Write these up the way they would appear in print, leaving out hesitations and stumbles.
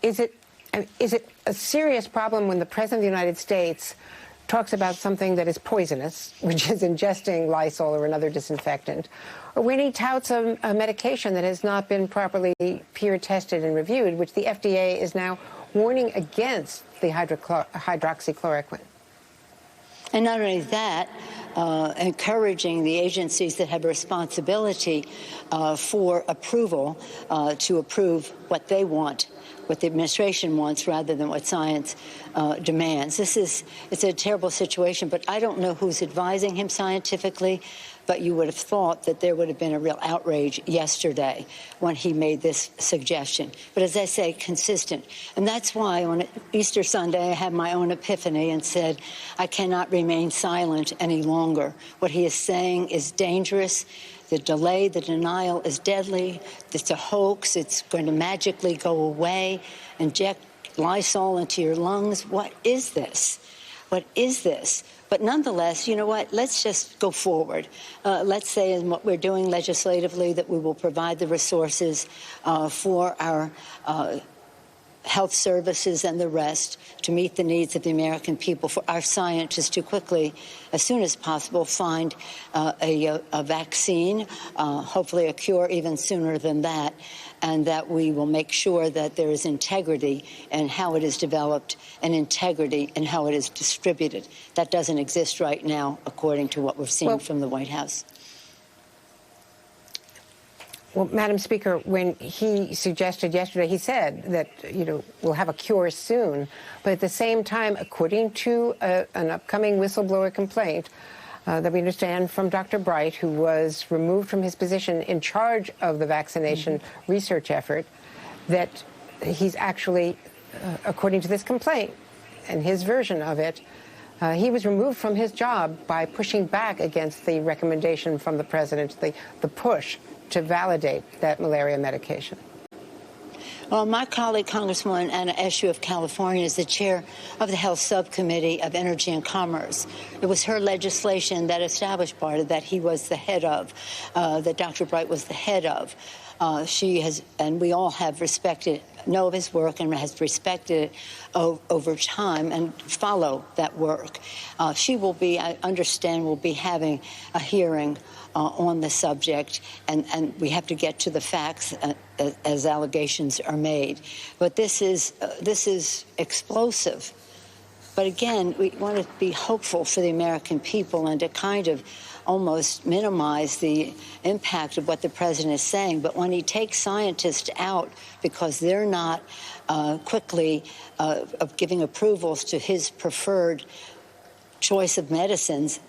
Is it a serious problem when the President of the United States talks about something that is poisonous, which is ingesting Lysol or another disinfectant, or when he touts a medication that has not been properly peer tested and reviewed, which the FDA is now warning against, the hydroxychloroquine? And not only that, encouraging the agencies that have a responsibility for approval to approve what they want, what the administration wants, rather than what science demands. It's a terrible situation, but I don't know who's advising him scientifically, but you would have thought that there would have been a real outrage yesterday when he made this suggestion. But as I say, consistent. And that's why on Easter Sunday I had my own epiphany and said, I cannot remain silent any longer. What he is saying is dangerous. The delay, the denial is deadly. It's a hoax. It's going to magically go away. Inject Lysol into your lungs. What is this? What is this? But nonetheless, you know what? Let's just go forward. Let's say in what we're doing legislatively that we will provide the resources for our health services and the rest to meet the needs of the American people, for our scientists to quickly, as soon as possible, find a vaccine, hopefully a cure even sooner than that, and that we will make sure that there is integrity in how it is developed and integrity in how it is distributed. That doesn't exist right now, according to what we've seen from the White House. Well, Madam Speaker, when he suggested yesterday, he said that, we'll have a cure soon. But at the same time, according to an upcoming whistleblower complaint that we understand from Dr. Bright, who was removed from his position in charge of the vaccination research effort, that he's actually, according to this complaint and his version of it, he was removed from his job by pushing back against the recommendation from the president, the push to validate that malaria medication. Well, my colleague, Congresswoman Anna Eshoo of California, is the chair of the Health Subcommittee of Energy and Commerce. It was her legislation that established BARDA that he was the head of, that Dr. Bright was the head of. She has, and we all have know of his work and has respected it over time and follow that work. She will be, I understand, will be having a hearing on the subject, and we have to get to the facts as allegations are made. But this is explosive. But again, we want to be hopeful for the American people and to kind of almost minimize the impact of what the president is saying. But when he takes scientists out because they're not quickly giving approvals to his preferred choice of medicines,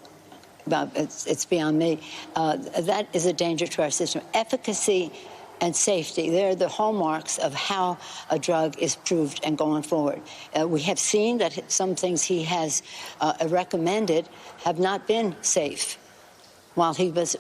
it's beyond me. That is a danger to our system. Efficacy and safety, they're the hallmarks of how a drug is proved and going forward. We have seen that some things he has recommended have not been safe while he was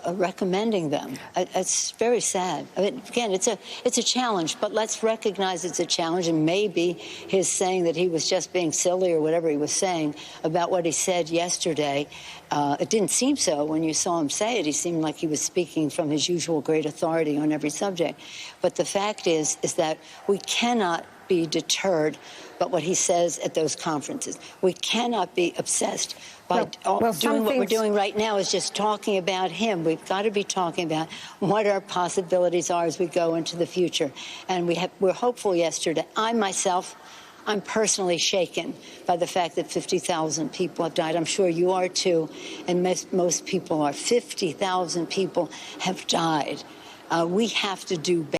recommending them. It's very sad. I mean, again, it's a challenge, but let's recognize it's a challenge, and maybe his saying that he was just being silly or whatever he was saying about what he said yesterday, it didn't seem so when you saw him say it. He seemed like he was speaking from his usual great authority on every subject. But the fact is that we cannot be deterred by what he says at those conferences. We cannot be obsessed by doing what we're doing right now is just talking about him. We've got to be talking about what our possibilities are as we go into the future. And we're hopeful yesterday. I'm personally shaken by the fact that 50,000 people have died. I'm sure you are too, and most people are. 50,000 people have died. We have to do better.